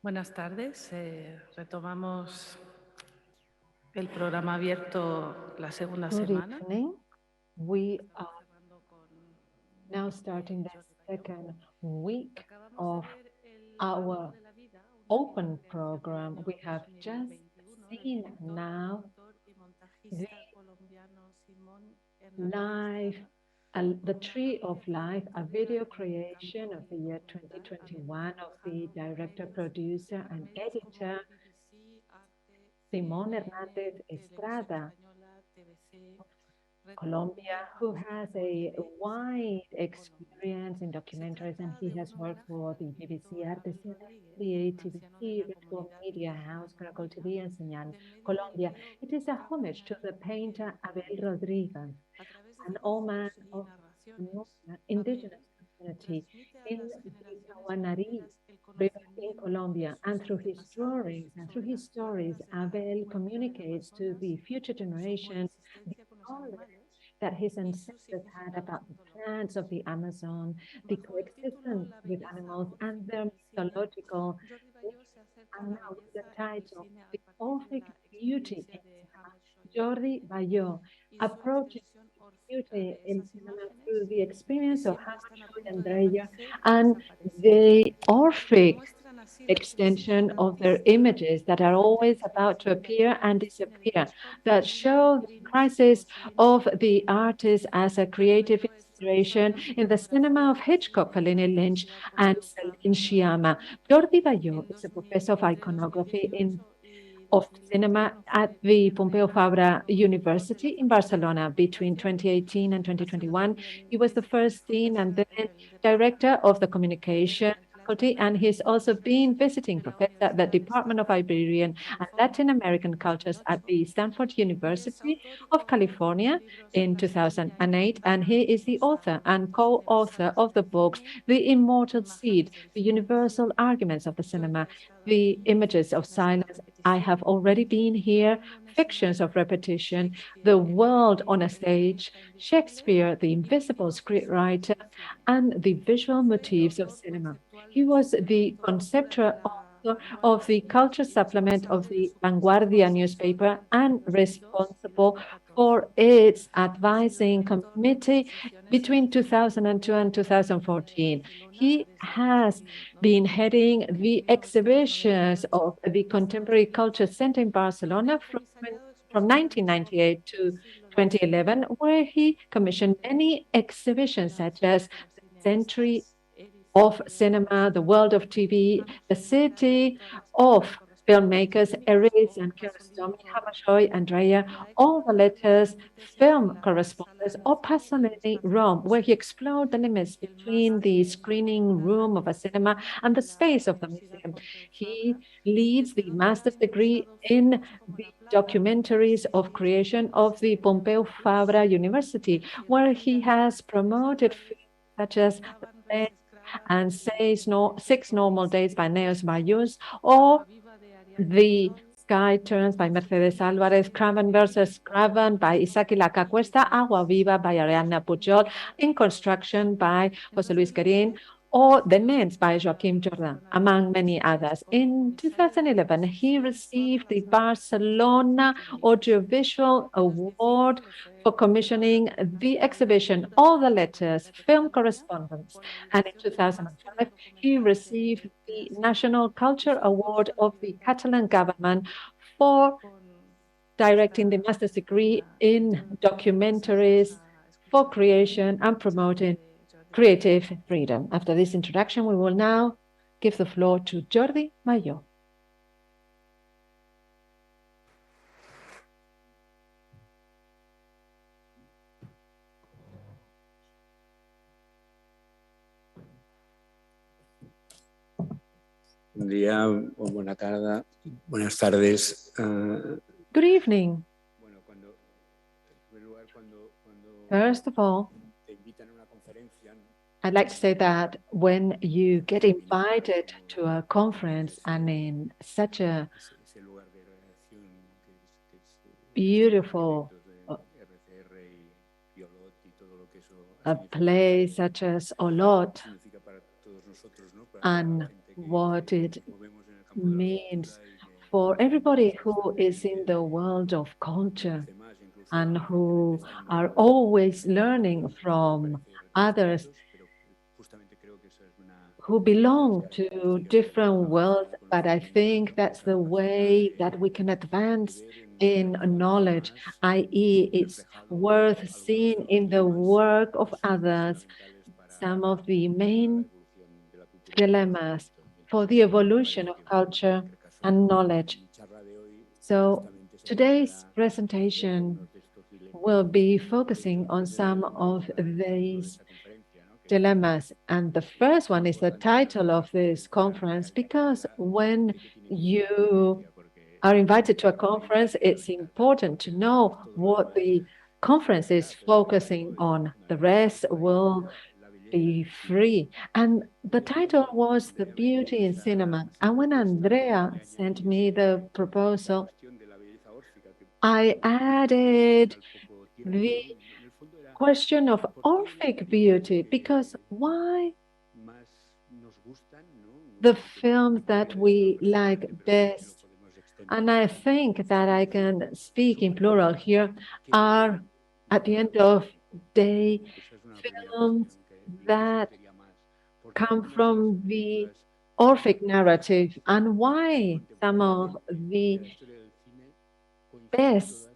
Buenas tardes. Retomamos el programa abierto la segunda Good semana. evening. We are now starting the second week of our open program. We have just seen now the live, the Tree of Life, a video creation of the year 2021 of the director, producer, and editor Simón Hernández Estrada, Colombia, who has a wide experience in documentaries, and he has worked for the BBC Arte Cine, TVC, Virtual Media House, Caracol TV, and Señal Colombia. It is a homage to the painter Abel Rodriguez, an old man of indigenous community in the Cahuanari River in Colombia. And through his drawings and through his stories, Abel communicates to the future generations the knowledge that his ancestors had about the plants of the Amazon, the coexistence with animals, and their mythological needs. And now with the title, The Orphic Beauty in Cinema, Jordi Balló approaches beauty in cinema through the experience of Hammershoi and Dreyer and the Orphic extension of their images that are always about to appear and disappear, that show the crisis of the artist as a creative inspiration in the cinema of Hitchcock, Fellini, Lynch, and Céline Sciamma. Jordi Balló is a professor of iconography of cinema at the Pompeu Fabra University in Barcelona between 2018 and 2021. He was the first dean and then director of the communication faculty, and he's also been visiting professor at the Department of Iberian and Latin American Cultures at the Stanford University of California in 2008, and he is the author and co-author of the books The Immortal Seed, The Universal Arguments of the Cinema, The Images of Silence, I Have Already Been Here, Fictions of Repetition, The World on a Stage, Shakespeare, the Invisible Scriptwriter, and the Visual Motifs of Cinema. He was the conceptual author of the culture supplement of the Vanguardia newspaper and responsible for its advising committee between 2002 and 2014. He has been heading the exhibitions of the Contemporary Culture Center in Barcelona from 1998 to 2011, where he commissioned many exhibitions such as the Century of Cinema, the World of TV, the City of Filmmakers, Eris and Kiarostami, Hammershoi and Dreyer, all the letters, film correspondence, or Pasolini, Rome, where he explored the limits between the screening room of a cinema and the space of the museum. He leads the master's degree in the documentaries of creation of the Pompeu Fabra University, where he has promoted films such as and Six Normal Days by Neos Mayus, or The Sky Turns by Mercedes Álvarez, Craven versus Craven by Isaki Lacacuesta, Agua Viva by Ariadna Pujol, In Construction by José Luis Guerin, or The Nens by Joaquim Jordan, among many others. In 2011, he received the Barcelona Audiovisual Award for commissioning the exhibition All the Letters, Film Correspondence. And in 2005, he received the National Culture Award of the Catalan government for directing the master's degree in documentaries for creation and promoting creative freedom. After this introduction, we will now give the floor to Jordi Balló. Buen día o buenas tardes. Good evening. First of all, I'd like to say that when you get invited to a conference and in such a beautiful a place such as Olot and what it means for everybody who is in the world of culture and who are always learning from others who belong to different worlds, but I think that's the way that we can advance in knowledge, i.e., it's worth seeing in the work of others some of the main dilemmas for the evolution of culture and knowledge. So today's presentation will be focusing on some of these dilemmas. And the first one is the title of this conference, because when you are invited to a conference, it's important to know what the conference is focusing on. The rest will be free. And the title was The Beauty in Cinema. And when Andrea sent me the proposal, I added the question of Orphic beauty, because why the films that we like best, and I think that I can speak in plural here, are at the end of day films that come from the Orphic narrative, and why some of the best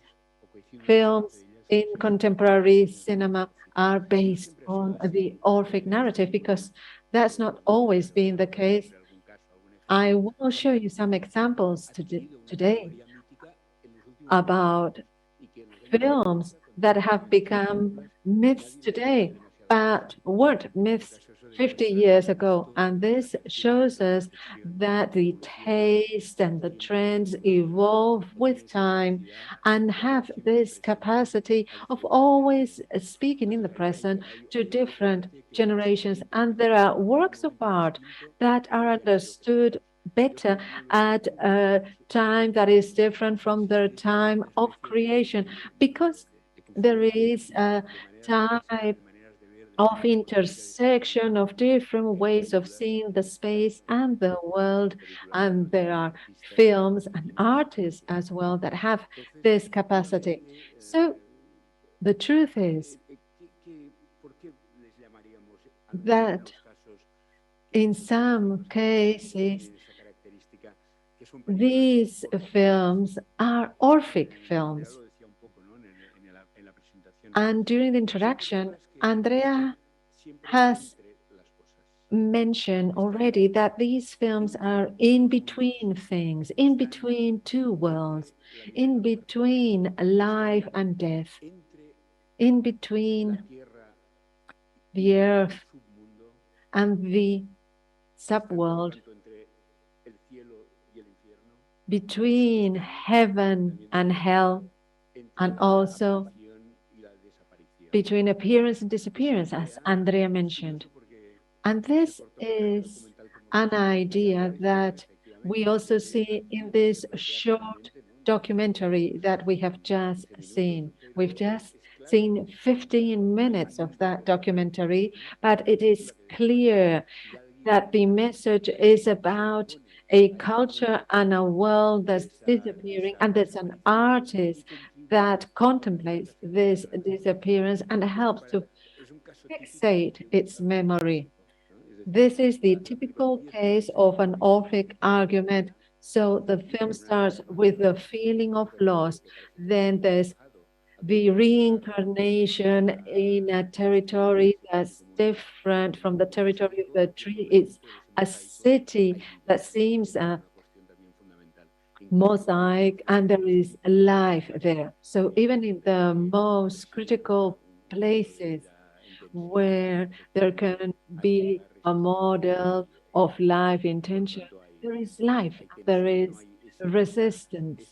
films in contemporary cinema are based on the Orphic narrative, because that's not always been the case. I will show you some examples today about films that have become myths today, but weren't myths 50 years ago. And this shows us that the taste and the trends evolve with time and have this capacity of always speaking in the present to different generations. And there are works of art that are understood better at a time that is different from their time of creation, because there is a type of intersection of different ways of seeing the space and the world, and there are films and artists as well that have this capacity. So the truth is that in some cases these films are Orphic films. And during the introduction, Andrea has mentioned already that these films are in between things, in between two worlds, in between life and death, in between the earth and the subworld, between heaven and hell, and also between appearance and disappearance, as Andrea mentioned. And this is an idea that we also see in this short documentary that we have just seen. We've just seen 15 minutes of that documentary, but it is clear that the message is about a culture and a world that's disappearing, and there's an artist that contemplates this disappearance and helps to fixate its memory. This is the typical case of an Orphic argument. So the film starts with the feeling of loss, then there's the reincarnation in a territory that's different from the territory of the tree. It's a city that seems a mosaic, and there is life there. So even in the most critical places where there can be a model of life intention, there is life, there is resistance.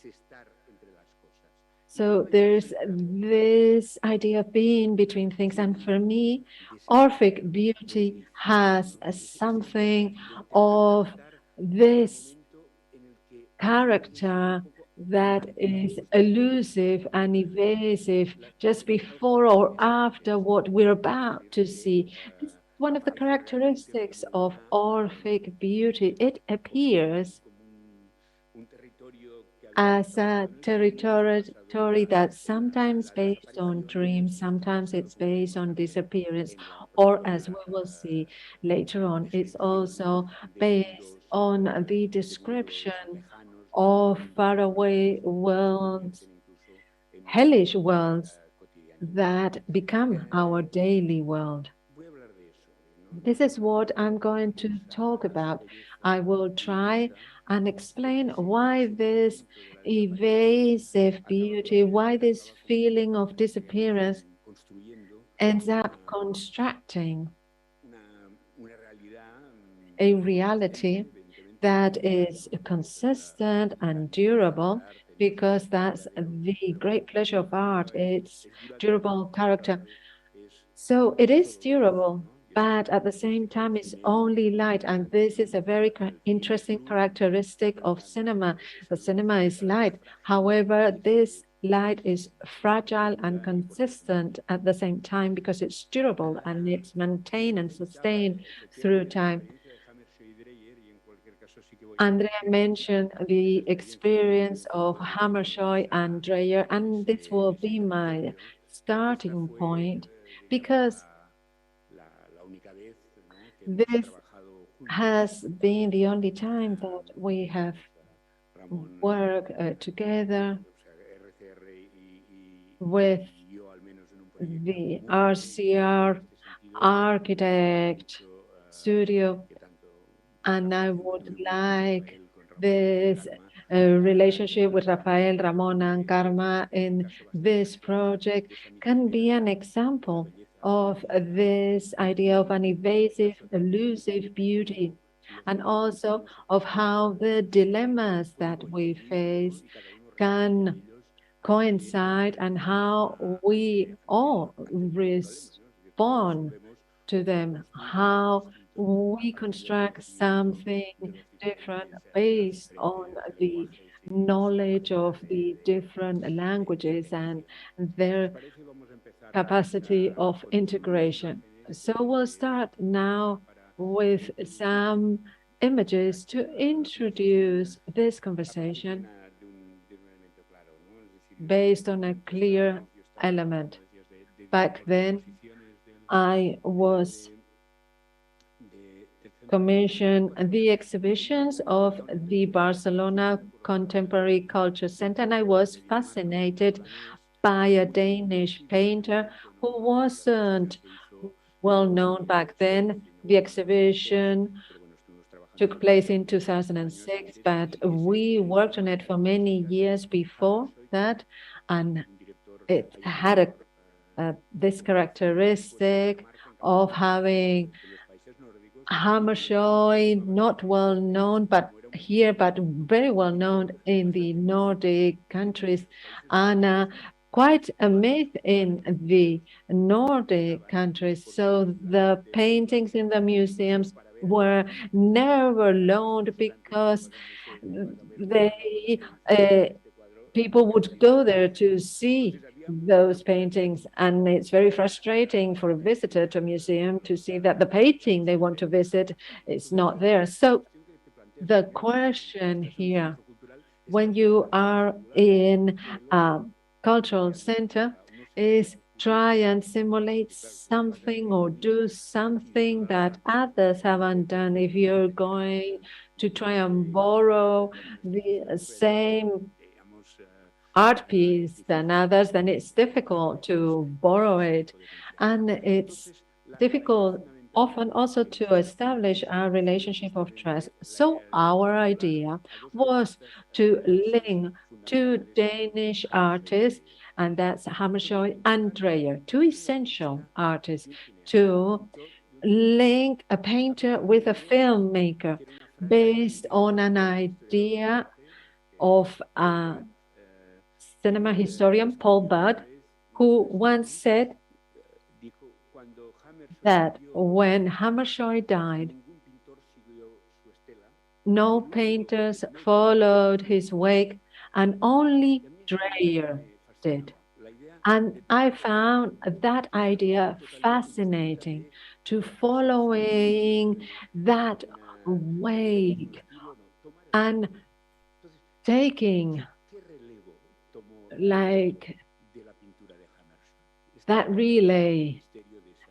So there's this idea of being between things. And for me, Orphic beauty has something of this character that is elusive and evasive just before or after what we're about to see. This is one of the characteristics of Orphic beauty. It appears as a territory that's sometimes based on dreams, sometimes it's based on disappearance, or as we will see later on, it's also based on the description of faraway worlds, hellish worlds that become our daily world. This is what I'm going to talk about. I will try and explain why this evasive beauty, why this feeling of disappearance ends up constructing a reality that is consistent and durable, because that's the great pleasure of art, its durable character. So it is durable, but at the same time, it's only light. And this is a very interesting characteristic of cinema. The cinema is light. However, this light is fragile and consistent at the same time because it's durable and it's maintained and sustained through time. Andrea mentioned the experience of Hammershoi and Dreyer, and this will be my starting point because this has been the only time that we have worked together with the RCR architect studio, and I would like this relationship with Rafael, Ramon, and Karma in this project can be an example of this idea of an evasive, elusive beauty, and also of how the dilemmas that we face can coincide and how we all respond to them, how we construct something different based on the knowledge of the different languages and their capacity of integration. So we'll start now with some images to introduce this conversation based on a clear element. Back then, I was commissioned the exhibitions of the Barcelona Contemporary Culture Center, and I was fascinated by a Danish painter who wasn't well known back then. The exhibition took place in 2006, but we worked on it for many years before that, and it had this characteristic of having Hammershoi, not well known, but here, but very well known in the Nordic countries, and quite a myth in the Nordic countries. So the paintings in the museums were never loaned because they people would go there to see those paintings, and it's very frustrating for a visitor to a museum to see that the painting they want to visit is not there. So the question here, when you are in a cultural center, is try and simulate something or do something that others haven't done. If you're going to try and borrow the same art piece than others, then it's difficult to borrow it. And it's difficult often also to establish a relationship of trust. So our idea was to link two Danish artists, and that's Hammershoi and Dreyer, two essential artists, to link a painter with a filmmaker based on an idea of a cinema historian, Paul Budd, who once said that when Hammershoi died, no painters followed his wake, and only Dreyer did. And I found that idea fascinating, to following that wake and taking like that relay.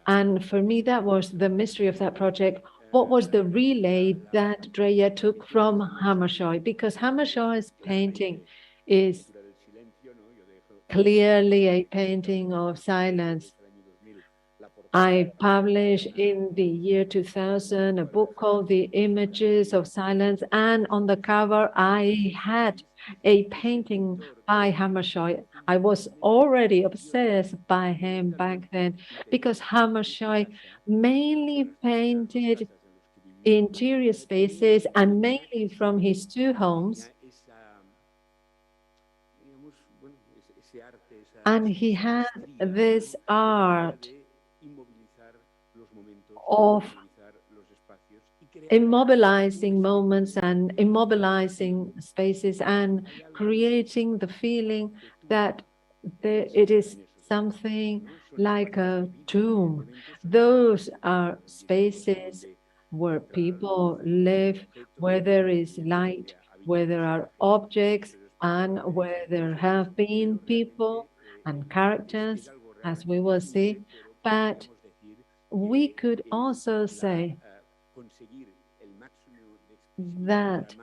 And for me, that was the mystery of that project. What was the relay that Dreyer took from Hammershoi? Because Hammershoi's painting is clearly a painting of silence. I published in the year 2000 a book called The Images of Silence, and on the cover I had a painting by Hammershoi. I was already obsessed by him back then because Hammershoi mainly painted interior spaces and mainly from his two homes. And he had this art of immobilizing moments and immobilizing spaces and creating the feeling that it is something like a tomb. Those are spaces where people live, where there is light, where there are objects, and where there have been people and characters, as we will see. But we could also say that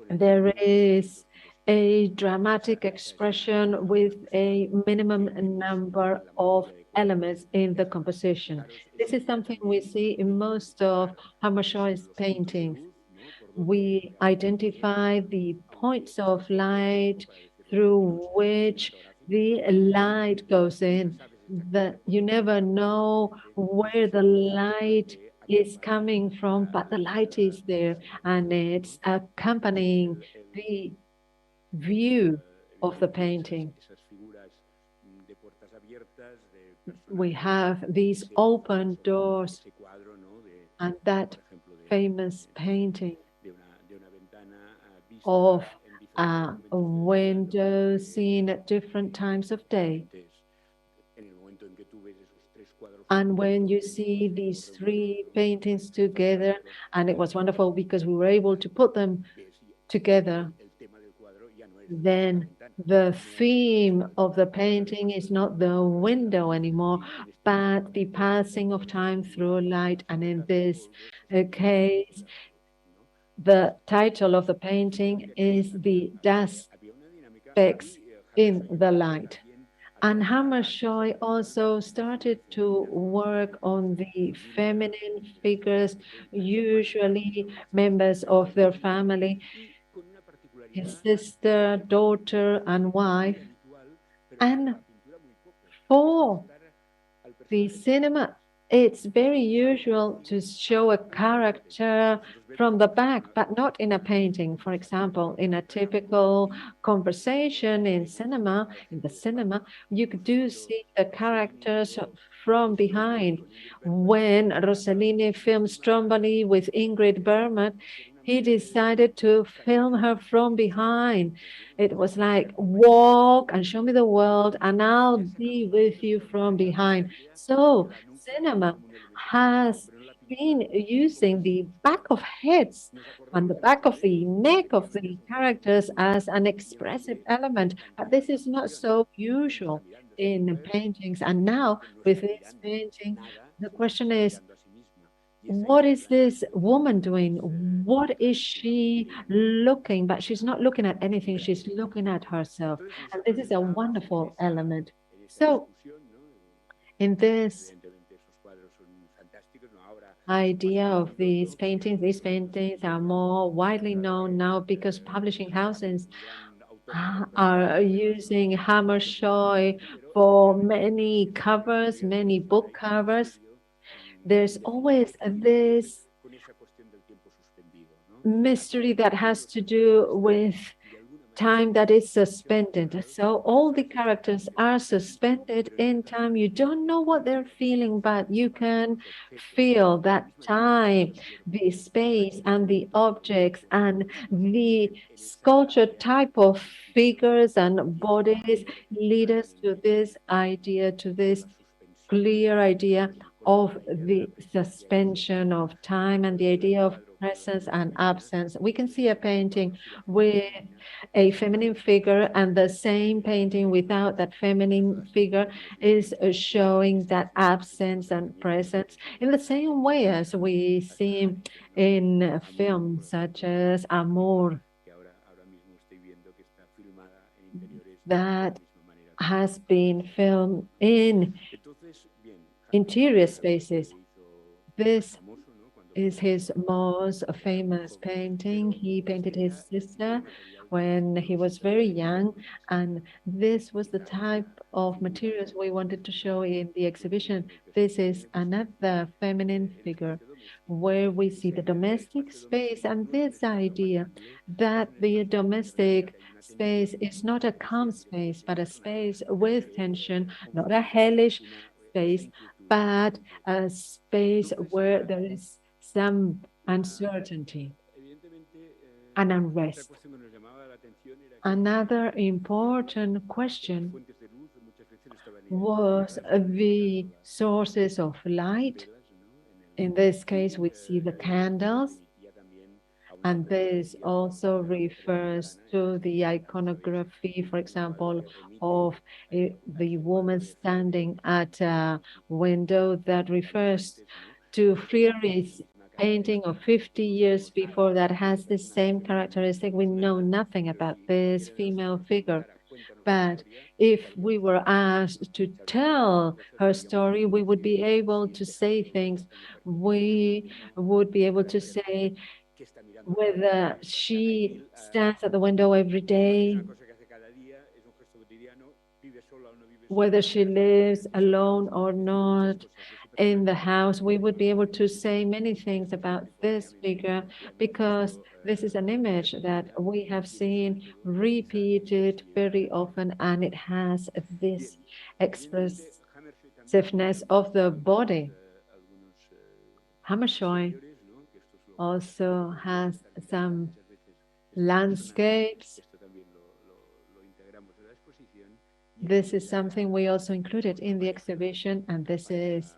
there is a dramatic expression with a minimum number of elements in the composition. This is something we see in most of Hammershoi's paintings. We identify the points of light through which the light goes in. That you never know where the light is coming from, but the light is there and it's accompanying the view of the painting. We have these open doors and that famous painting of a window seen at different times of day. And when you see these three paintings together, and it was wonderful because we were able to put them together, then the theme of the painting is not the window anymore, but the passing of time through light. And in this case, the title of the painting is The Dust Specks in the Light. And Hammershoi also started to work on the feminine figures, usually members of their family, his sister, daughter, and wife. And for the cinema, it's very usual to show a character from the back, but not in a painting. For example, in a typical conversation in the cinema, you do see the characters from behind. When Rossellini filmed Stromboli with Ingrid Bergman, he decided to film her from behind. It was like, walk and show me the world, and I'll be with you from behind. So cinema has been using the back of heads and the back of the neck of the characters as an expressive element. But this is not so usual in paintings. And now with this painting, the question is, what is this woman doing? What is she looking? But she's not looking at anything. She's looking at herself. And this is a wonderful element. So in this idea of these paintings are more widely known now because publishing houses are using Hammershoi for many covers, many book covers. There's always this mystery that has to do with time that is suspended. So all the characters are suspended in time. You don't know what they're feeling, but you can feel that time, the space, and the objects, and the sculpture type of figures and bodies lead us to this idea, to this clear idea of the suspension of time and the idea of presence and absence. We can see a painting with a feminine figure, and the same painting without that feminine figure is showing that absence and presence in the same way as we see in films such as Amor, that has been filmed in interior spaces. This is his most famous painting. He painted his sister when he was very young, and this was the type of materials we wanted to show in the exhibition. This is another feminine figure where we see the domestic space and this idea that the domestic space is not a calm space, but a space with tension, not a hellish space, but a space where there is some uncertainty and unrest. Another important question was the sources of light. In this case, we see the candles, and this also refers to the iconography, for example, of the woman standing at a window that refers to Frieri's painting of 50 years before that has the same characteristic. We know nothing about this female figure. But if we were asked to tell her story, we would be able to say things. We would be able to say whether she stands at the window every day, whether she lives alone or not in the house. We would be able to say many things about this figure because this is an image that we have seen repeated very often, and it has this expressiveness of the body. Hammershoi also has some landscapes. This is something we also included in the exhibition, and this is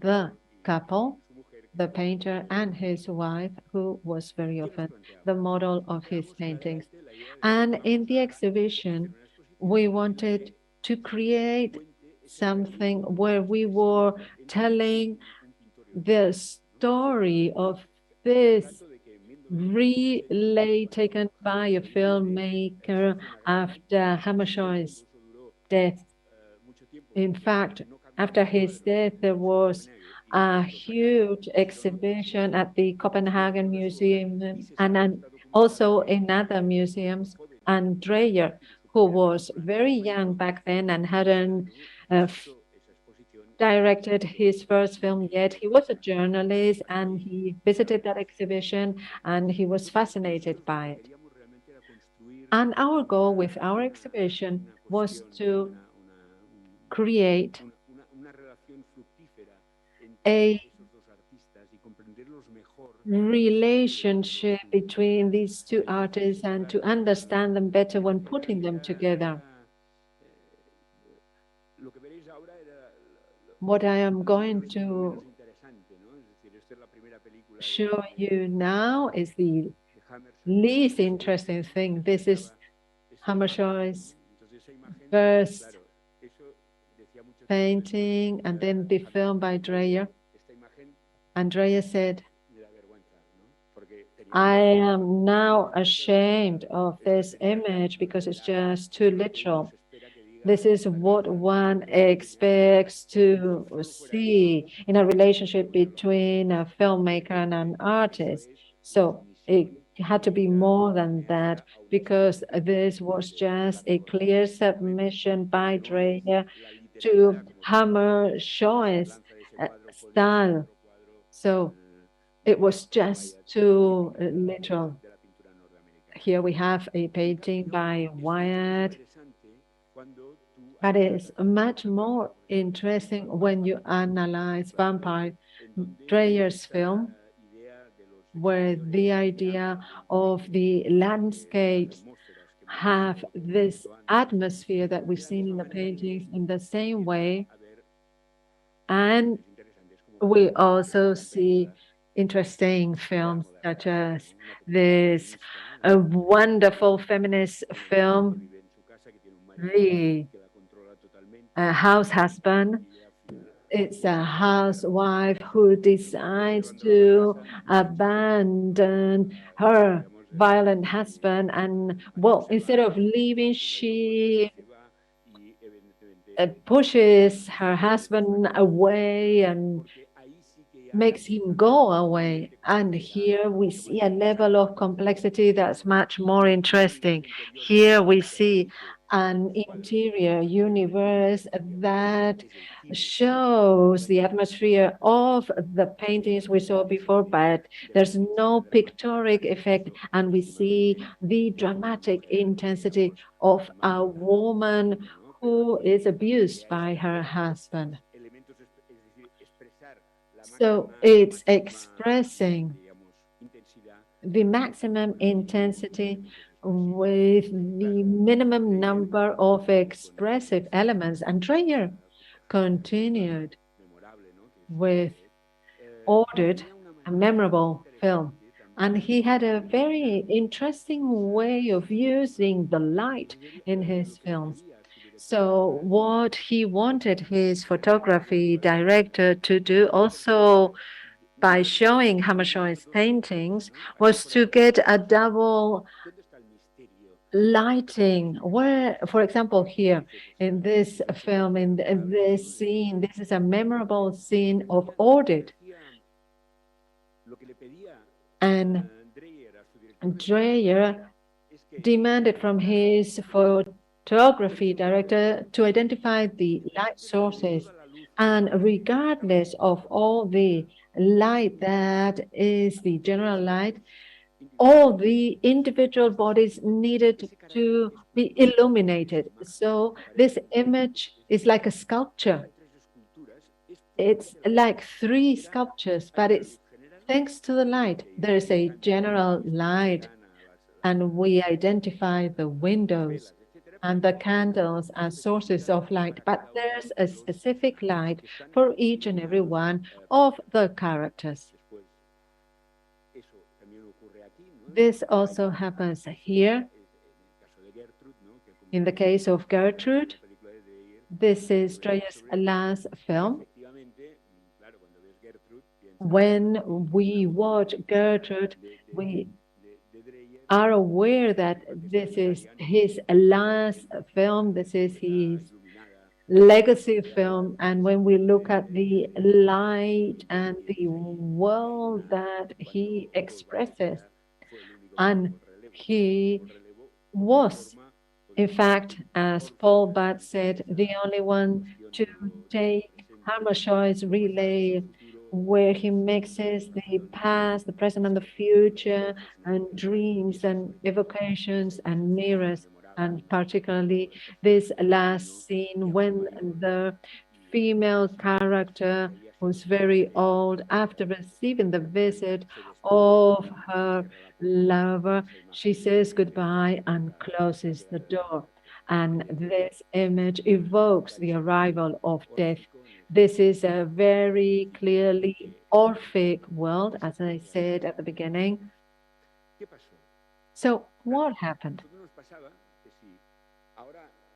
the couple, the painter and his wife, who was very often the model of his paintings. And in the exhibition, we wanted to create something where we were telling the story of this relay taken by a filmmaker after Hammershoi's death. In fact, after his death, there was a huge exhibition at the Copenhagen Museum and also in other museums. And Dreyer, who was very young back then and hadn't directed his first film yet. He was a journalist and he visited that exhibition and he was fascinated by it. And our goal with our exhibition was to create a relationship between these two artists and to understand them better when putting them together. What I am going to show you now is the least interesting thing. This is Hammershoi's first painting and then the film by Dreyer. And Dreyer said, I am now ashamed of this image because it's just too literal. This is what one expects to see in a relationship between a filmmaker and an artist. So it had to be more than that because this was just a clear submission by Dreyer to Hammershoi's style. So it was just too literal. Here we have a painting by Wyatt. But it's much more interesting when you analyze Vampire Dreyer's film, where the idea of the landscapes have this atmosphere that we've seen in the paintings in the same way. And we also see interesting films, such as this wonderful feminist film, The House Husband. It's a housewife who decides to abandon her violent husband, and well, instead of leaving, she pushes her husband away and makes him go away. And here we see a level of complexity that's much more interesting. Here we see an interior universe that shows the atmosphere of the paintings we saw before, but there's no pictorial effect, and we see the dramatic intensity of a woman who is abused by her husband. So it's expressing the maximum intensity with the minimum number of expressive elements. And Dreyer continued with ordered and memorable film. And he had a very interesting way of using the light in his films. So what he wanted his photography director to do also by showing Hammershoi's paintings was to get a double lighting where, for example, here in this film, in this scene, this is a memorable scene of audit. And Dreyer demanded from his photography director to identify the light sources, and regardless of all the light that is the general light, all the individual bodies needed to be illuminated. So this image is like a sculpture. It's like three sculptures, but it's thanks to the light. There is a general light, and we identify the windows and the candles as sources of light, but there's a specific light for each and every one of the characters. This also happens here. In the case of Gertrude, this is Dreyer's last film. When we watch Gertrude, we are aware that this is his last film, this is his legacy film. And when we look at the light and the world that he expresses, and he was, in fact, as Paul Batt said, the only one to take Hammershoi's relay, where he mixes the past, the present, and the future, and dreams and evocations and mirrors, and particularly this last scene when the female character, who's very old, after receiving the visit of her lover, she says goodbye and closes the door. And this image evokes the arrival of death. This is a very clearly Orphic world, as I said at the beginning. So what happened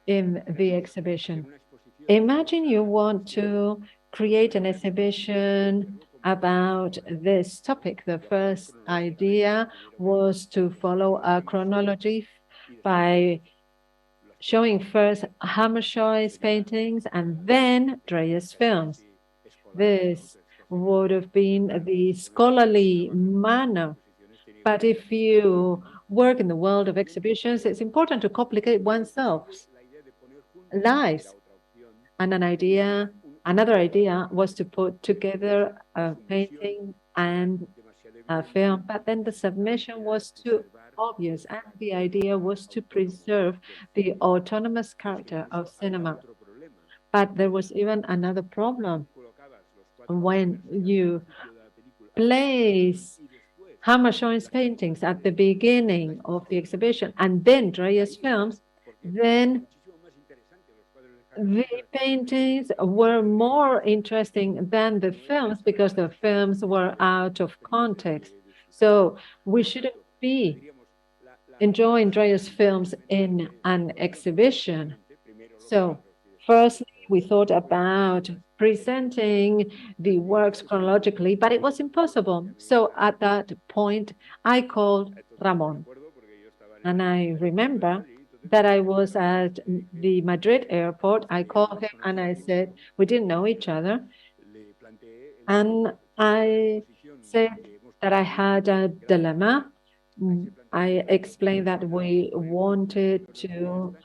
in the exhibition? Imagine you want to create an exhibition about this topic. The first idea was to follow a chronology by showing first Hammershoi's paintings and then Dreyer's films. This would have been the scholarly manner. But if you work in the world of exhibitions, it's important to complicate oneself's lives. And another idea was to put together a painting and a film, but then the submission was too obvious, and the idea was to preserve the autonomous character of cinema. But there was even another problem. When you place Hammershorn's paintings at the beginning of the exhibition and then Dreyer's films, then the paintings were more interesting than the films because the films were out of context. So we shouldn't be enjoying Dreyer's films in an exhibition. So firstly, we thought about presenting the works chronologically, but it was impossible. So at that point, I called Ramon. And I remember that I was at the Madrid airport. I called him and I said, we didn't know each other. And I said that I had a dilemma. I explained that we wanted to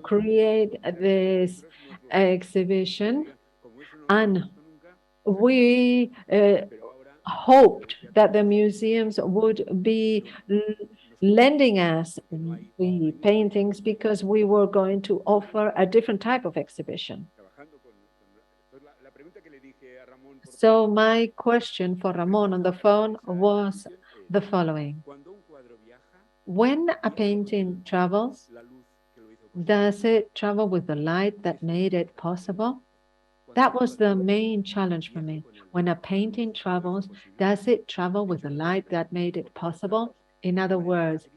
create this exhibition and we hoped that the museums would be lending us the paintings because we were going to offer a different type of exhibition. So my question for Ramon on the phone was the following. When a painting travels, does it travel with the light that made it possible? That was the main challenge for me. When a painting travels, does it travel with the light that made it possible? In other words,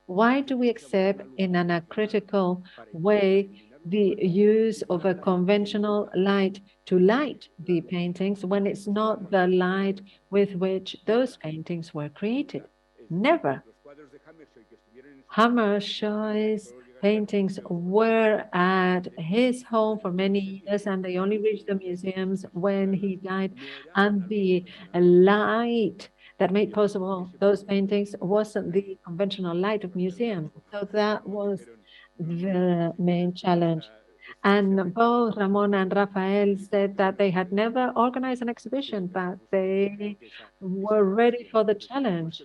why do we accept in an acritical way the use of a conventional light to light the paintings when it's not the light with which those paintings were created? Never. Hammershoi's paintings were at his home for many years and they only reached the museums when he died. And the light that made possible those paintings wasn't the conventional light of museums. So that was the main challenge. And both Ramon and Rafael said that they had never organized an exhibition, but they were ready for the challenge.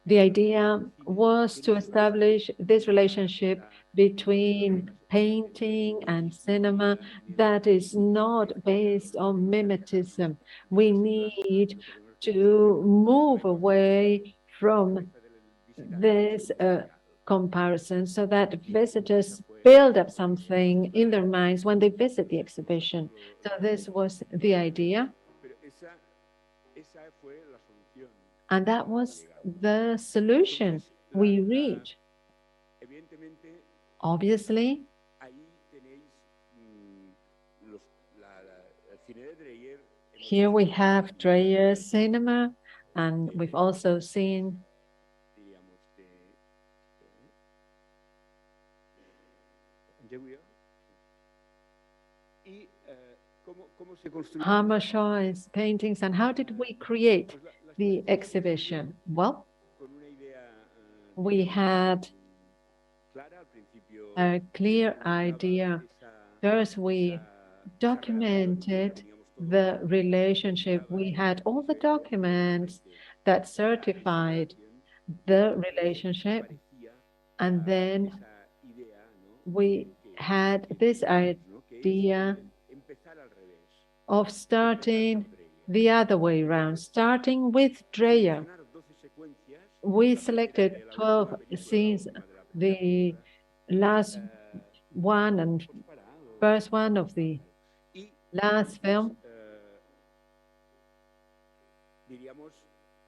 The idea was to establish this relationship between painting and cinema that is not based on mimetism. We need to move away from this comparison so that visitors build up something in their minds when they visit the exhibition. So this was the idea. And that was the solution we reached. Obviously, here we have Dreyer's cinema, and we've also seen Hammershoi's paintings. And how did we create the exhibition? Well, we had a clear idea. First, we documented the relationship. We had all the documents that certified the relationship. And then we had this idea of starting the other way around, starting with Dreyer. We selected 12 scenes, the last one and first one of the last film.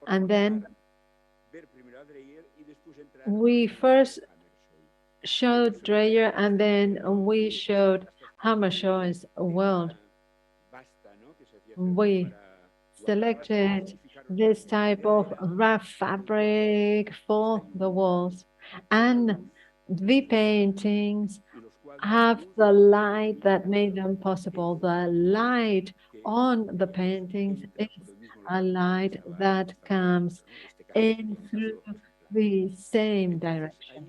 And then we first showed Dreyer and then we showed Hammershoi's world. We selected this type of rough fabric for the walls, and the paintings have the light that made them possible. The light on the paintings is a light that comes in through the same direction.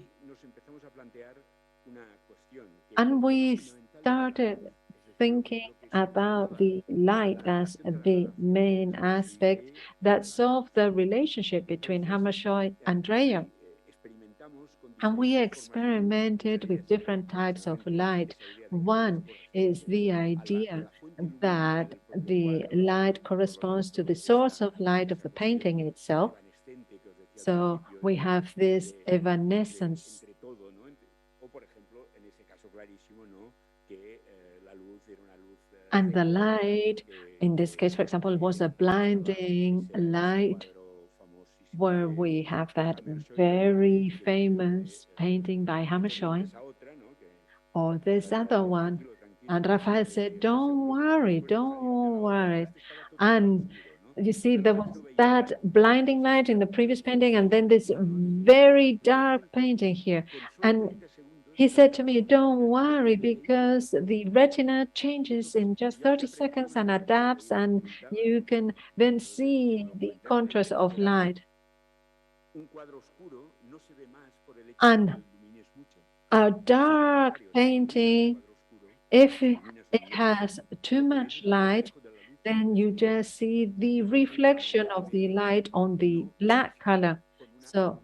And we started thinking about the light as the main aspect that solved the relationship between Hammershoi and Dreyer. And we experimented with different types of light. One is the idea that the light corresponds to the source of light of the painting itself. So we have this evanescence. And the light, in this case, for example, was a blinding light, where we have that very famous painting by Hammershoi, or this other one. And Raphael said, don't worry, don't worry. And you see, there was that blinding light in the previous painting, and then this very dark painting here. And he said to me, don't worry, because the retina changes in just 30 seconds and adapts, and you can then see the contrast of light. And a dark painting, if it has too much light, then you just see the reflection of the light on the black color. So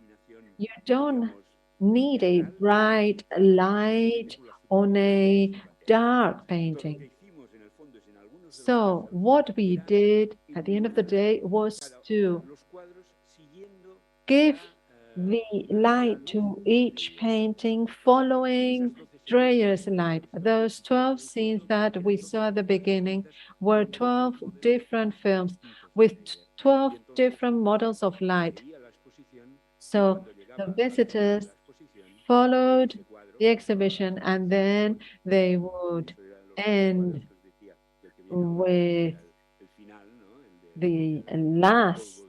you don't need a bright light on a dark painting. So what we did at the end of the day was to give the light to each painting following Dreyer's light. Those 12 scenes that we saw at the beginning were 12 different films with 12 different models of light. So the visitors followed the exhibition, and then they would end with the last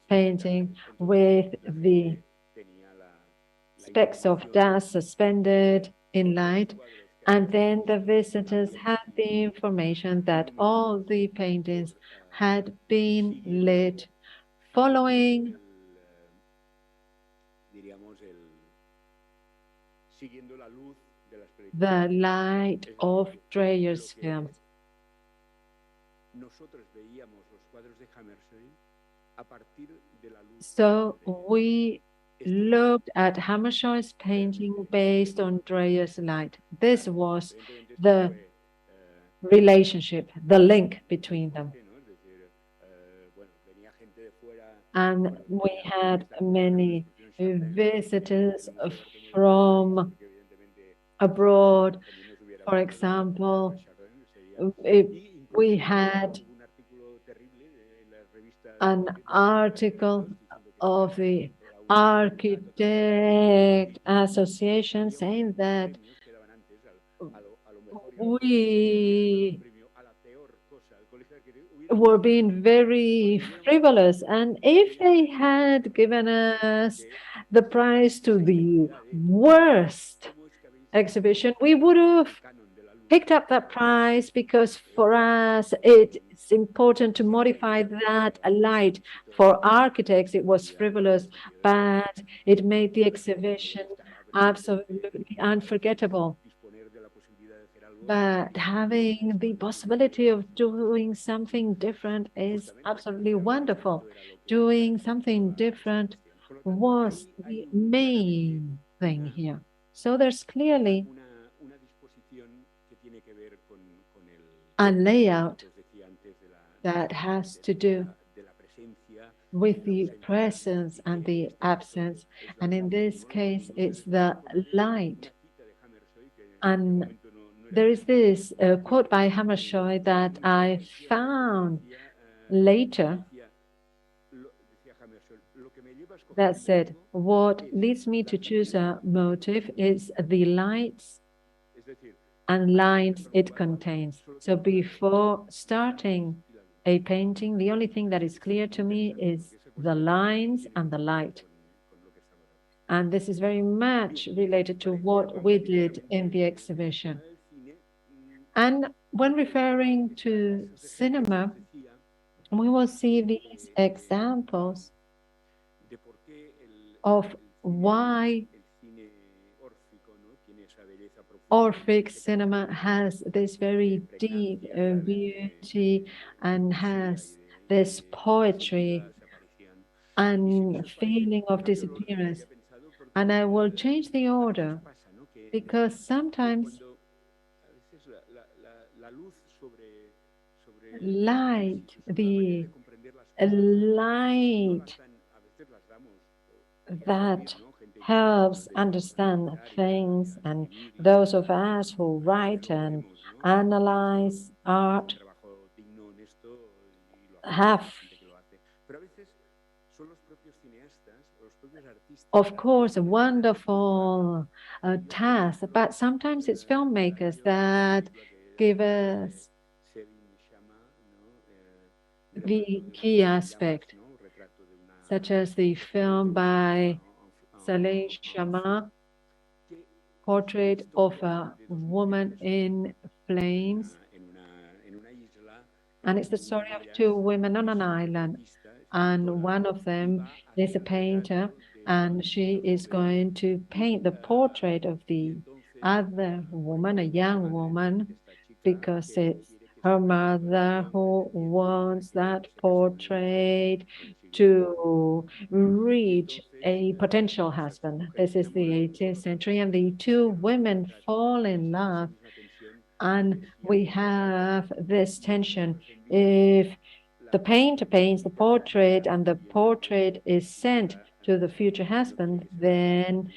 painting with the specks of dust suspended in light. And then the visitors had the information that all the paintings had been lit following the light of Dreyer's films. So we looked at Hammershoi's painting based on Dreyer's light. This was the relationship, the link between them. And we had many visitors from abroad. For example, we had an article of the Architect Association saying that we were being very frivolous, and if they had given us the prize to the worst exhibition, we would have picked up that prize, because for us it's important to modify that light. For architects it was frivolous, but it made the exhibition absolutely unforgettable. But having the possibility of doing something different is absolutely wonderful. Doing something different was the main thing here. So there's clearly a layout that has to do with the presence and the absence. And in this case, it's the light. And there is this quote by Hammershoi that I found later that said, what leads me to choose a motive is the lights and lines it contains. So before starting a painting, the only thing that is clear to me is the lines and the light. And this is very much related to what we did in the exhibition. And when referring to cinema, we will see these examples of why Orphic cinema has this very deep beauty and has this poetry and feeling of disappearance. And I will change the order, because sometimes light, the light that helps understand things, and those of us who write and analyze art have, of course, a wonderful task, but sometimes it's filmmakers that give us the key aspect, such as the film by Céline Sciamma, Portrait of a Woman in Flames. And it's the story of two women on an island, and one of them is a painter, and she is going to paint the portrait of the other woman, a young woman, because it's her mother who wants that portrait to reach a potential husband. This is the 18th century, and the two women fall in love, and we have this tension. If the painter paints the portrait and the portrait is sent to the future husband, then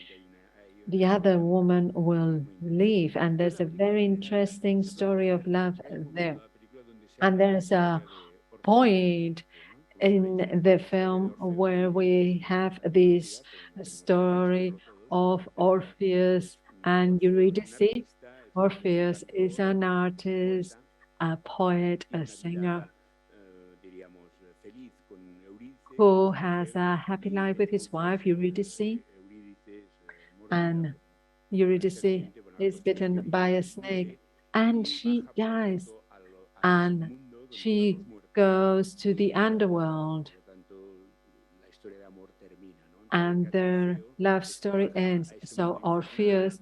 the other woman will leave. And there's a very interesting story of love there. And there's a point in the film where we have this story of Orpheus and Eurydice. Orpheus is an artist, a poet, a singer who has a happy life with his wife, Eurydice. And Eurydice is bitten by a snake and she dies. And she goes to the underworld. And their love story ends. So Orpheus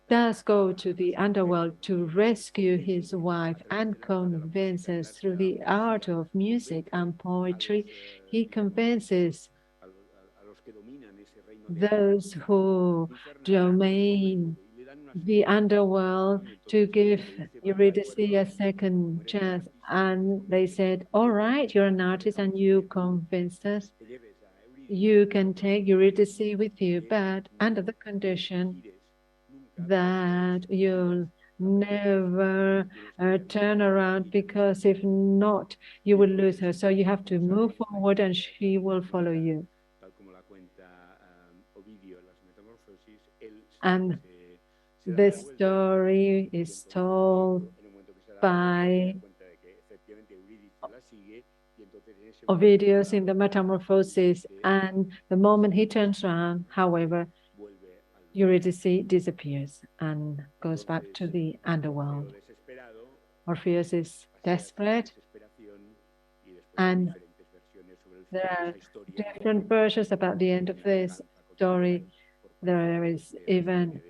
does go to the underworld to rescue his wife and convinces through the art of music and poetry, he convinces those who domain the underworld to give Eurydice a second chance. And they said, all right, you're an artist and you convinced us. You can take Eurydice with you, but under the condition that you'll never turn around, because if not, you will lose her. So you have to move forward and she will follow you. And this story is told by Ovidius in the Metamorphosis, and the moment he turns around, however, Eurydice disappears and goes back to the underworld. Orpheus is desperate, and there are different versions about the end of this story. There is even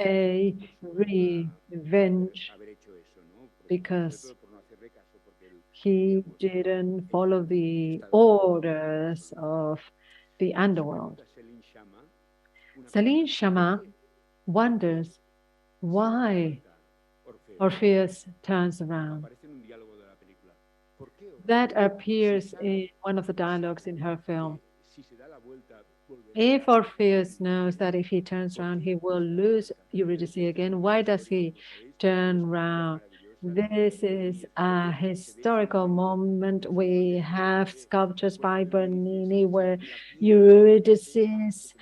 a revenge because he didn't follow the orders of the underworld. Céline Sciamma wonders why Orpheus turns around. That appears in one of the dialogues in her film. If Orpheus knows that if he turns around, he will lose Eurydice again, why does he turn around? This is a historical moment. We have sculptures by Bernini where Eurydice's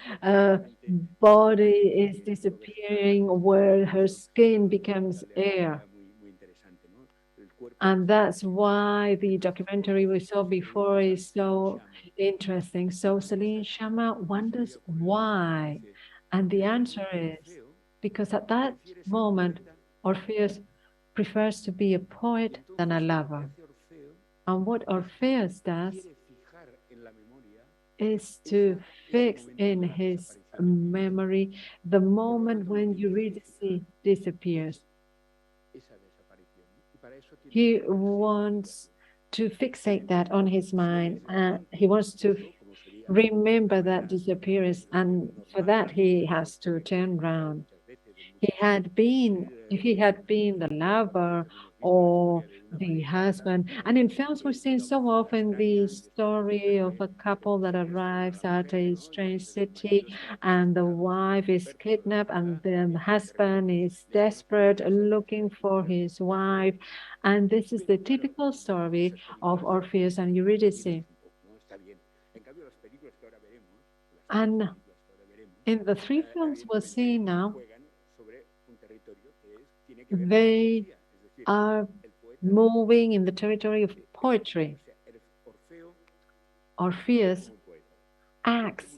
body is disappearing, where her skin becomes air. And that's why the documentary we saw before is so interesting. So Céline Sciamma wonders why. And the answer is because at that moment, Orpheus prefers to be a poet than a lover. And what Orpheus does is to fix in his memory the moment when Eurydice disappears. He wants to fixate that on his mind. He wants to remember that disappearance, and for that he has to turn around. if he had been the lover or the husband. And in films, we've seen so often the story of a couple that arrives at a strange city and the wife is kidnapped and the husband is desperate looking for his wife. And this is the typical story of Orpheus and Eurydice. And in the three films we'll see now, they are moving in the territory of poetry. Orpheus acts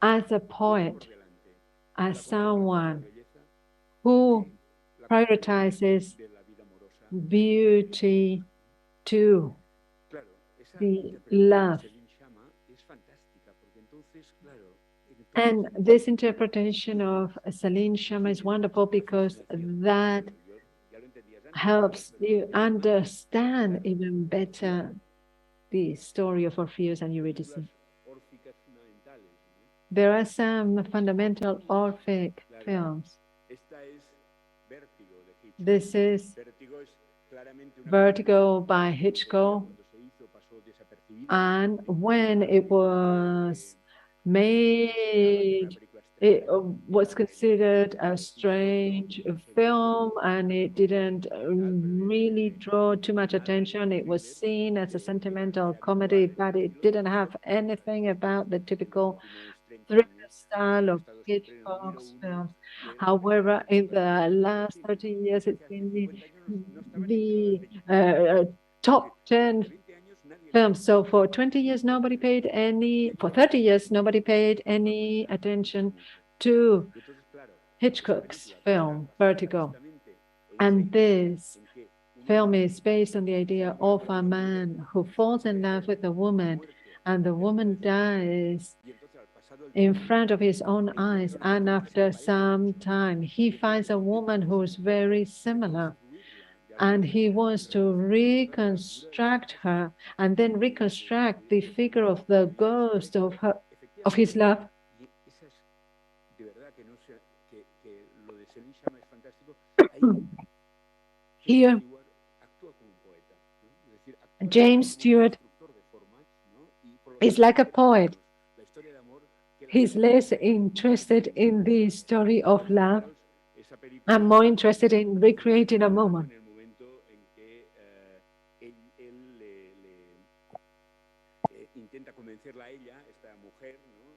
as a poet, as someone who prioritizes beauty to the love. And this interpretation of Céline Sciamma is wonderful because that helps you understand even better the story of Orpheus and Eurydice. There are some fundamental Orphic films. This is Vertigo by Hitchcock, and when it was made, it was considered a strange film and it didn't really draw too much attention. It was seen as a sentimental comedy, but it didn't have anything about the typical thriller style of Hitchcock's films. However, in the last 30 years, it's been the top 10 films. So for 20 years, nobody paid any, for 30 years, nobody paid any attention to Hitchcock's film, Vertigo. And this film is based on the idea of a man who falls in love with a woman, and the woman dies in front of his own eyes. And after some time, he finds a woman who's very similar. And he wants to reconstruct her and then reconstruct the figure of the ghost of her, of his love. Here, James Stewart is like a poet. He's less interested in the story of love and more interested in recreating a moment.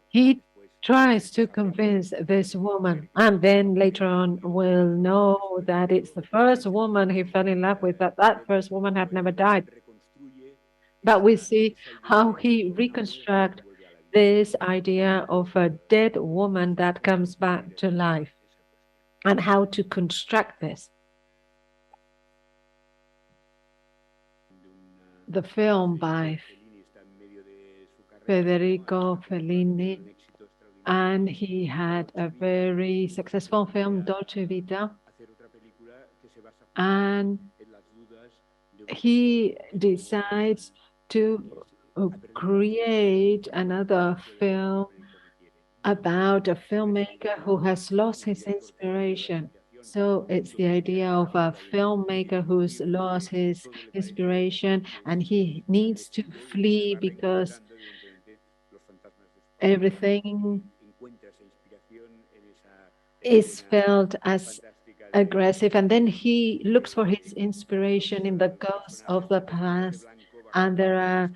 He tries to convince this woman, and then later on we'll know that it's the first woman he fell in love with, that first woman had never died. But we see how he reconstructs this idea of a dead woman that comes back to life and how to construct this. The film by Federico Fellini, and he had a very successful film, Dolce Vita, and he decides to create another film about a filmmaker who has lost his inspiration. So it's the idea of a filmmaker who's lost his inspiration and he needs to flee because everything is felt as aggressive. And then he looks for his inspiration in the ghosts of the past. And there are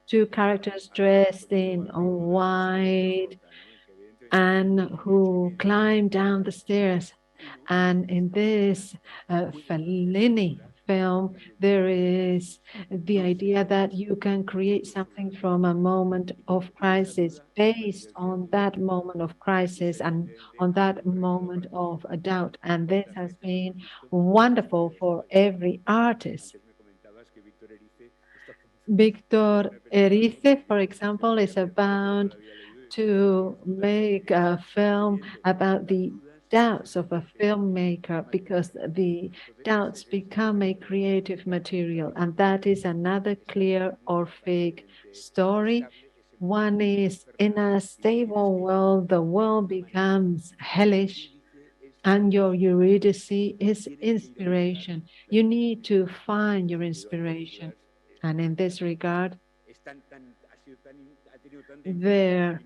two characters dressed in white and who climb down the stairs. And in this Fellini film, there is the idea that you can create something from a moment of crisis based on that moment of crisis and on that moment of doubt. And this has been wonderful for every artist. Victor Erice, for example, is about to make a film about the doubts of a filmmaker because the doubts become a creative material. And that is another clear Orphic story. One is in a stable world, the world becomes hellish. And your Eurydice is inspiration. You need to find your inspiration. And in this regard, there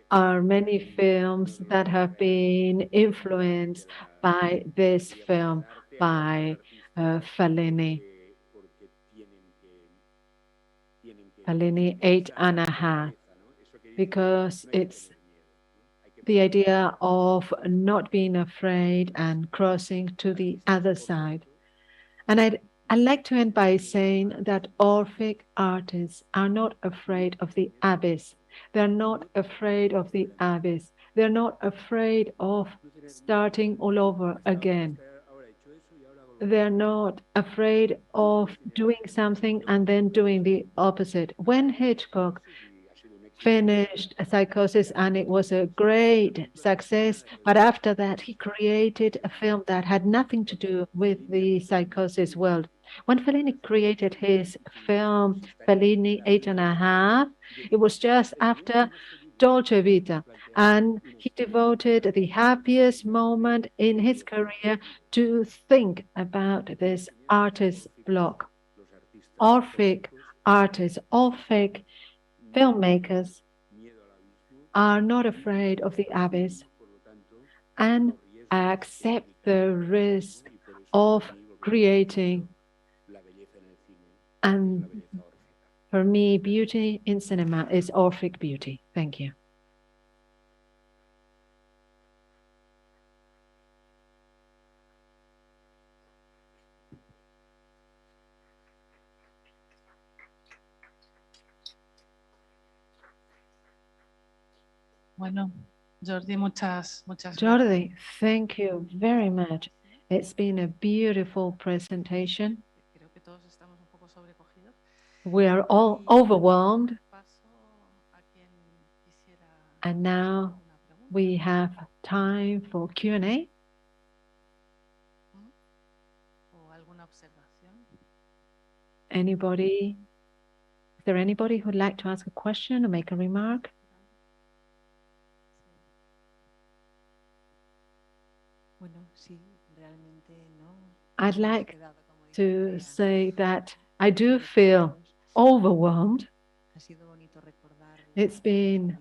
are many films that have been influenced by this film by Fellini. Fellini 8.5, because it's the idea of not being afraid and crossing to the other side. And I'd like to end by saying that Orphic artists are not afraid of the abyss. They're not afraid of the abyss. They're not afraid of starting all over again. They're not afraid of doing something and then doing the opposite. When Hitchcock finished Psychosis and it was a great success, but after that he created a film that had nothing to do with the Psychosis world. When Fellini created his film Fellini 8.5, it was just after Dolce Vita, and he devoted the happiest moment in his career to think about this artist block. Orphic artists, Orphic filmmakers are not afraid of the abyss and accept the risk of creating. And for me, beauty in cinema is Orphic beauty. Thank you. Bueno, Jordi, muchas gracias. Jordi, thank you very much. It's been a beautiful presentation. Creo que todos estamos un poco sobrecogidos. We are all overwhelmed. Paso a quien quisiera And now una pregunta. we have time for Q&A. O alguna observación. Anybody? Is there anybody who'd like to ask a question or make a remark? I'd like to say that I do feel overwhelmed. It's been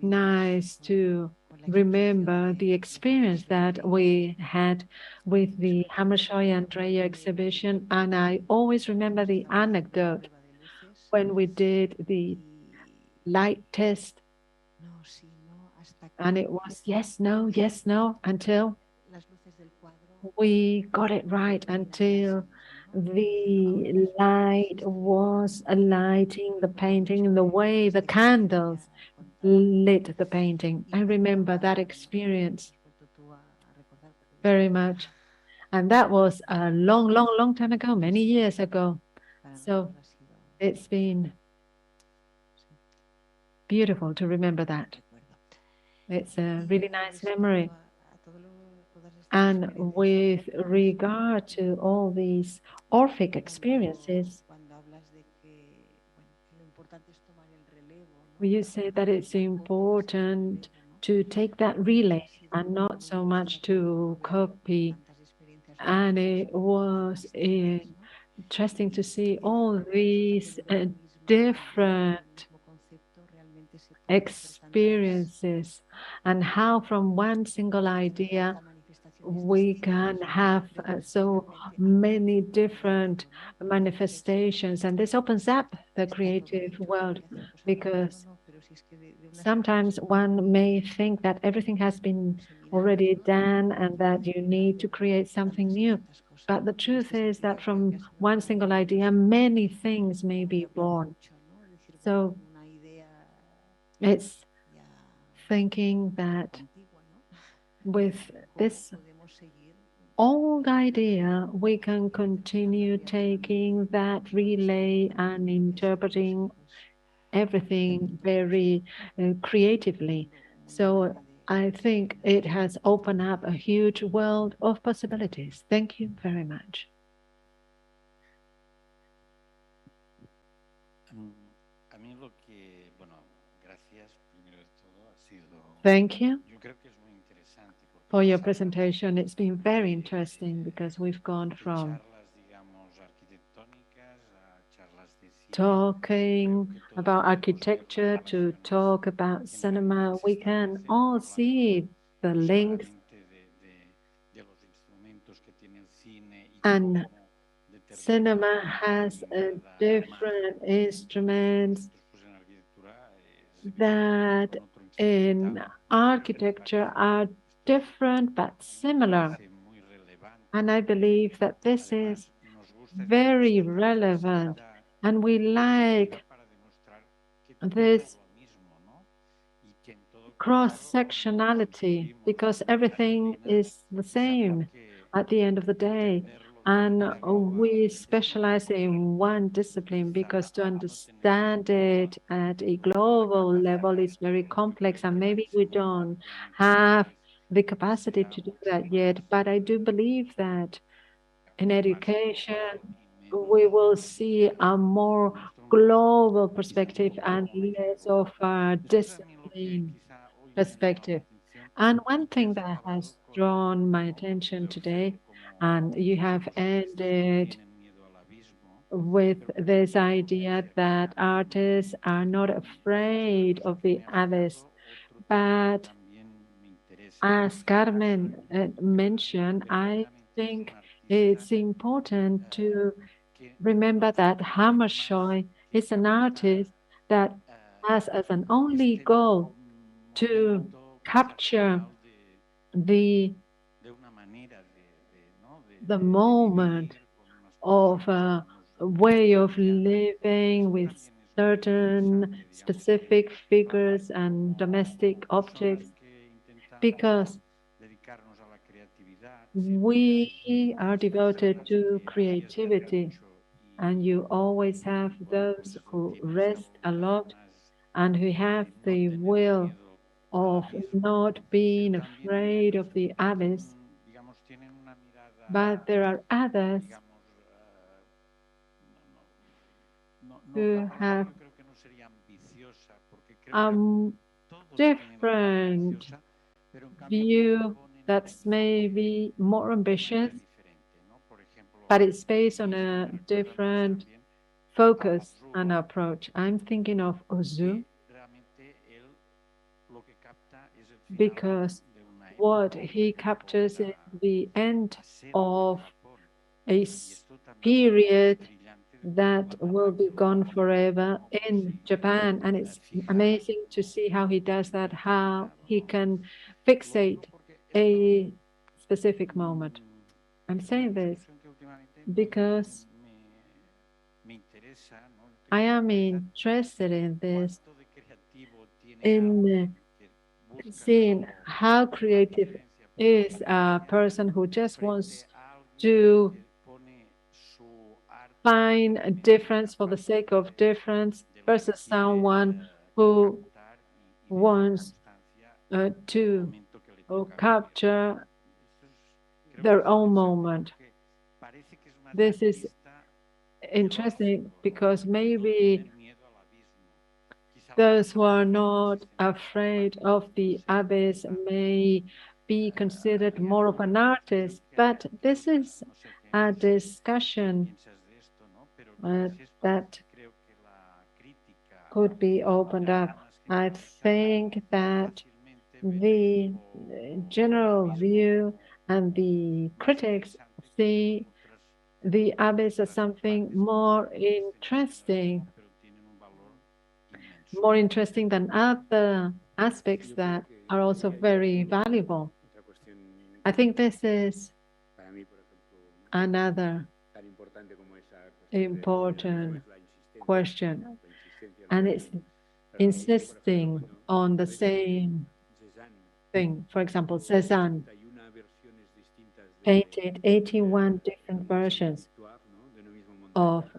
nice to remember the experience that we had with the Hammershoi and Dreyer exhibition, and I always remember the anecdote when we did the light test, and it was yes, no, until we got it right, until the light was lighting the painting in the way the candles lit the painting. I remember that experience very much. And that was a long time ago, many years ago. So it's been beautiful to remember that. It's a really nice memory. And with regard to all these Orphic experiences, you say that it's important to take that relay and not so much to copy. And it was interesting to see all these different experiences and how from one single idea we can have so many different manifestations, and this opens up the creative world, because sometimes one may think that everything has been already done and that you need to create something new. But the truth is that from one single idea, many things may be born. So it's thinking that with this old idea, we can continue taking that relay and interpreting everything very creatively. So I think it has opened up a huge world of possibilities. Thank you very much. Thank you. for your presentation. It's been very interesting because we've gone from talking about architecture to talk about cinema. We can all see the links and cinema has different instruments that in architecture are different but similar. And I believe that this is very relevant, and we like this cross-sectionality because everything is the same at the end of the day. And we specialize in one discipline because to understand it at a global level is very complex, and maybe we don't have the capacity to do that yet. But I do believe that in education, we will see a more global perspective and less of a discipline perspective. And one thing that has drawn my attention today, and you have ended with this idea that artists are not afraid of the others, but as Carmen mentioned, I think it's important to remember that Hammershoi is an artist that has as an only goal to capture the moment of a way of living with certain specific figures and domestic objects, because we are devoted to creativity, and you always have those who rest a lot and who have the will of not being afraid of the abyss. But there are others who have a different view that's maybe more ambitious, but it's based on a different focus and approach. I'm thinking of Ozu because what he captures is the end of a period that will be gone forever in Japan. And it's amazing to see how he does that, how he can fixate a specific moment. I'm saying this because I am interested in this, in seeing how creative is a person who just wants to find a difference for the sake of difference versus someone who wants to capture their own moment. This is interesting because maybe those who are not afraid of the abyss may be considered more of an artist, but this is a discussion that could be opened up. I think that the general view and the critics see the abyss as something more interesting than other aspects that are also very valuable. I think this is another important question, and it's insisting on the same thing. For example, Cézanne painted 81 different versions of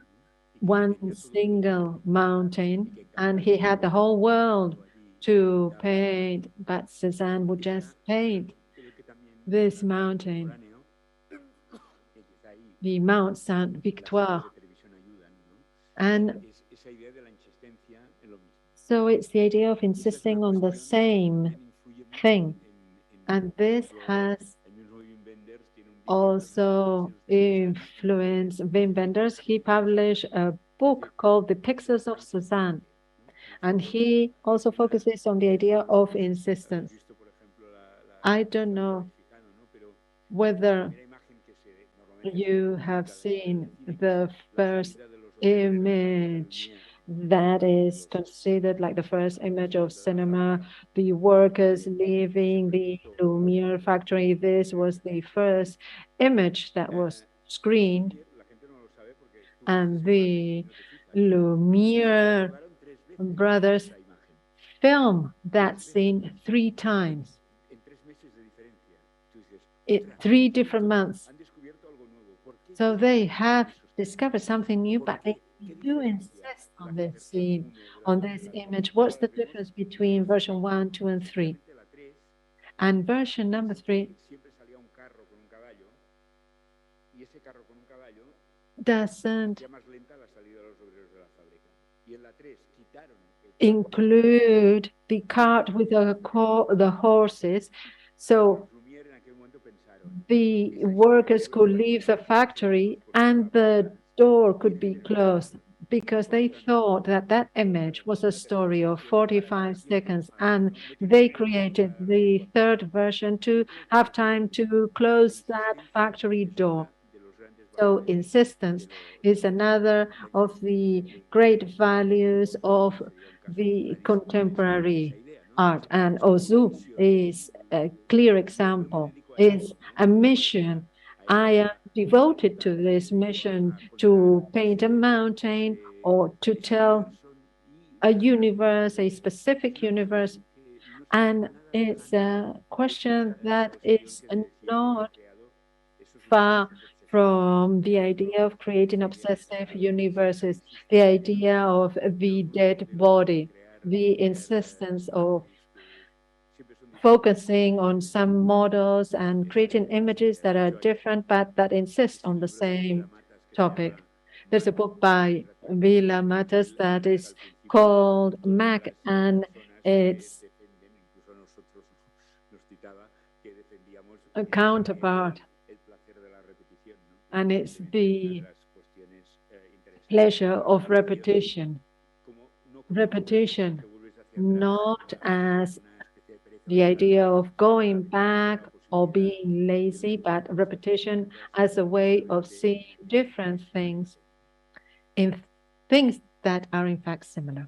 one single mountain, and he had the whole world to paint, but Cézanne would just paint this mountain, the Mount Saint Victoire. And so it's the idea of insisting on the same thing. And this has also influenced Wim Wenders. He published a book called The Pixels of Suzanne, and he also focuses on the idea of insistence. I don't know whether you have seen the first image that is considered like the first image of cinema, the workers leaving the Lumiere factory. This was the first image that was screened, and the Lumiere brothers filmed that scene 3 times. 3 different months. So they have discovered something new, but they do insist on this scene, on this image. What's the difference between version 1, 2, and 3? And version number 3 doesn't include the cart with the horses. So the workers could leave the factory and the door could be closed, because they thought that that image was a story of 45 seconds, and they created the 3rd version to have time to close that factory door. So insistence is another of the great values of the contemporary art, and Ozu is a clear example. Is a mission. I am devoted to this mission, to paint a mountain or to tell a universe, a specific universe. And it's a question that is not far from the idea of creating obsessive universes, the idea of the dead body, the insistence of focusing on some models and creating images that are different but that insist on the same topic. There's a book by Vila Matas that is called Mac, and it's a counterpart, and it's the pleasure of repetition. Repetition, not as the idea of going back or being lazy, but repetition as a way of seeing different things in things that are in fact similar.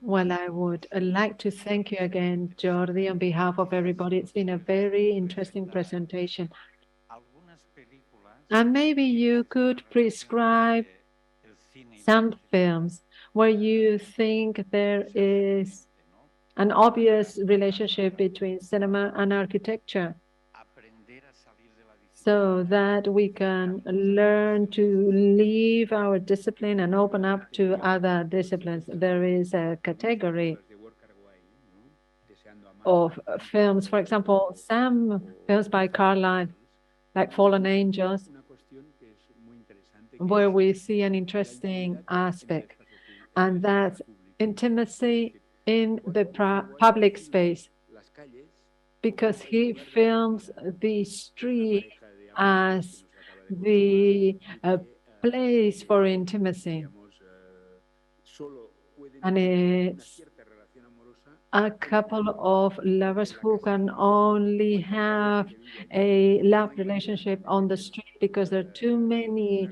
Well, I would like to thank you again, Jordi, on behalf of everybody. It's been a very interesting presentation. And maybe you could prescribe some films where you think there is an obvious relationship between cinema and architecture, so that we can learn to leave our discipline and open up to other disciplines. There is a category of films, for example, some films by Carlyle, like Fallen Angels, where we see an interesting aspect, and that's intimacy in the public space, because he films the street as the place for intimacy. And it's a couple of lovers who can only have a love relationship on the street because there are too many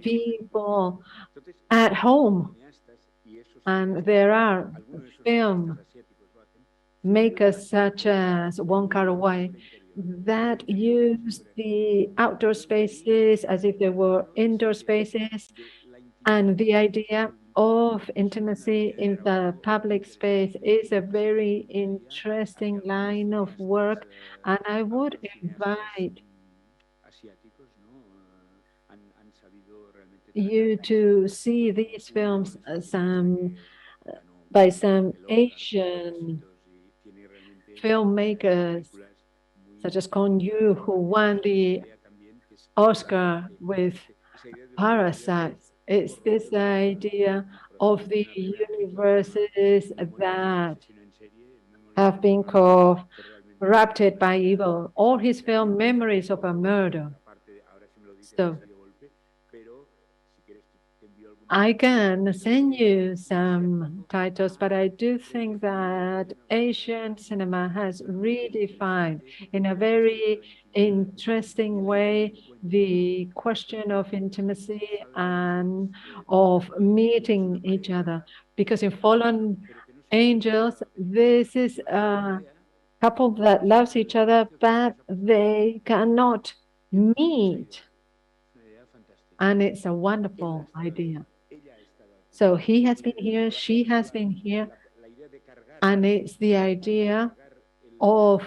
people at home. And there are film makers such as Wong Kar-wai that use the outdoor spaces as if they were indoor spaces, and the idea of intimacy in the public space is a very interesting line of work, and I would invite you to see these films by some Asian filmmakers, such as Kong Yu, who won the Oscar with Parasites. It's this idea of the universes that have been corrupted by evil. All his film memories of a murder. So I can send you some titles, but I do think that Asian cinema has redefined in a very interesting way the question of intimacy and of meeting each other. Because in Fallen Angels, this is a couple that loves each other, but they cannot meet. And it's a wonderful idea. So he has been here, she has been here, and it's the idea of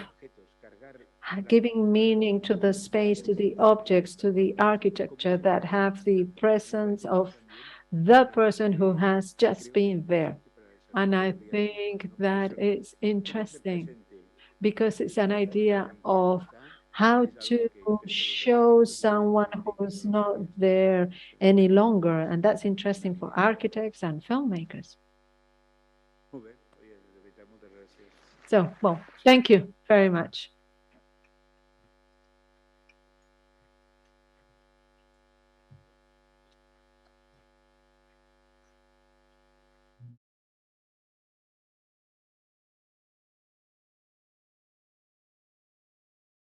giving meaning to the space, to the objects, to the architecture that have the presence of the person who has just been there. And I think that it's interesting because it's an idea of how to show someone who's not there any longer. And that's interesting for architects and filmmakers. So, well, thank you very much.